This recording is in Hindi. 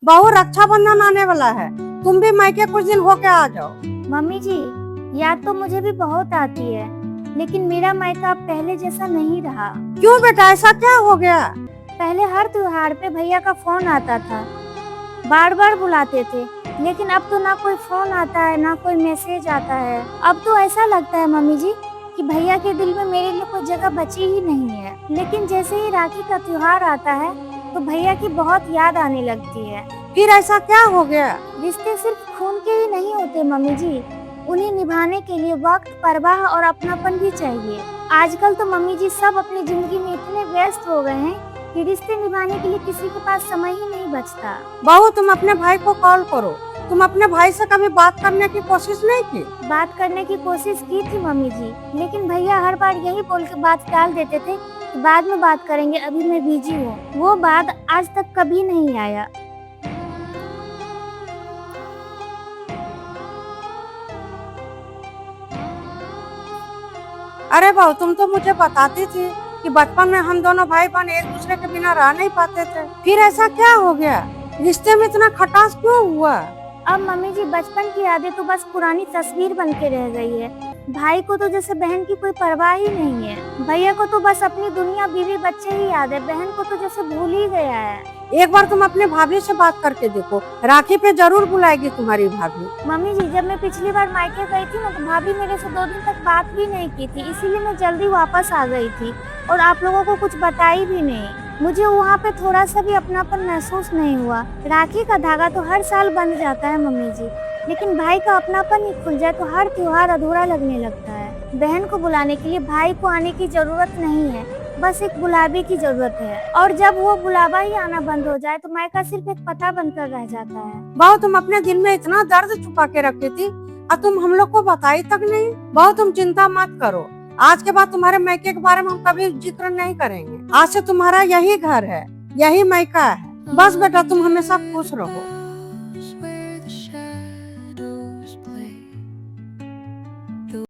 बहू रक्षाबंधन आने वाला है, तुम भी मायके कुछ दिन होके आ जाओ। मम्मी जी, याद तो मुझे भी बहुत आती है, लेकिन मेरा मायका अब पहले जैसा नहीं रहा। क्यों बेटा, ऐसा क्या हो गया? पहले हर त्योहार पे भैया का फोन आता था, बार बार बुलाते थे, लेकिन अब तो ना कोई फोन आता है ना कोई मैसेज आता है। अब तो ऐसा लगता है मम्मी जी कि भैया के दिल में मेरे लिए कोई जगह बची ही नहीं है। लेकिन जैसे ही राखी का त्योहार आता है तो भैया की बहुत याद आने लगती है। फिर ऐसा क्या हो गया? रिश्ते सिर्फ खून के ही नहीं होते मम्मी जी, उन्हें निभाने के लिए वक्त, परवाह और अपनापन भी चाहिए। आजकल तो मम्मी जी सब अपनी जिंदगी में इतने व्यस्त हो गए हैं कि रिश्ते निभाने के लिए किसी के पास समय ही नहीं बचता। बहू, तुम अपने भाई को कॉल करो। तुम अपने भाई से कभी बात करने की कोशिश नहीं की? बात करने की कोशिश की थी मम्मी जी, लेकिन भैया हर बार यही बोल के बात टाल देते थे कि बाद में बात करेंगे, अभी मैं बिजी हूँ। वो बात आज तक कभी नहीं आया। अरे बहू, तुम तो मुझे बताती थी कि बचपन में हम दोनों भाई बहन एक दूसरे के बिना रह नहीं पाते थे। फिर ऐसा क्या हो गया? रिश्ते में इतना खटास क्यों हुआ? अब मम्मी जी बचपन की यादें तो बस पुरानी तस्वीर बन के रह गई है। भाई को तो जैसे बहन की कोई परवाह ही नहीं है। भैया को तो बस अपनी दुनिया, बीवी, बच्चे ही याद है। बहन को तो जैसे भूल ही गया है। एक बार तुम अपने भाभी से बात करके देखो, राखी पे जरूर बुलाएगी तुम्हारी भाभी। मम्मी जी, जब मैं पिछली बार मायके गई थी ना, तो भाभी मेरे से 2 दिन तक बात भी नहीं की थी, इसीलिए मैं जल्दी वापस आ गई थी और आप लोगों को कुछ बताई भी नहीं। मुझे वहाँ पे थोड़ा सा भी अपनापन महसूस नहीं हुआ। राखी का धागा तो हर साल बंध जाता है मम्मी जी, लेकिन भाई का अपनापन ही खुल जाए तो हर त्योहार अधूरा लगने लगता है। बहन को बुलाने के लिए भाई को आने की जरूरत नहीं है, बस एक बुलावे की जरूरत है। और जब वो बुलावा ही आना बंद हो जाए तो मायका सिर्फ एक पता बनकर रह जाता है। बहू, तुम अपने दिल में इतना दर्द छुपा के रखी थी और तुम हम लोग को बताई तक नहीं। बहू, तुम चिंता मत करो, आज के बाद तुम्हारे मायके के बारे में हम कभी जिक्र नहीं करेंगे। आज से तुम्हारा यही घर है, यही मायका है। बस बेटा, तुम हमेशा खुश रहो।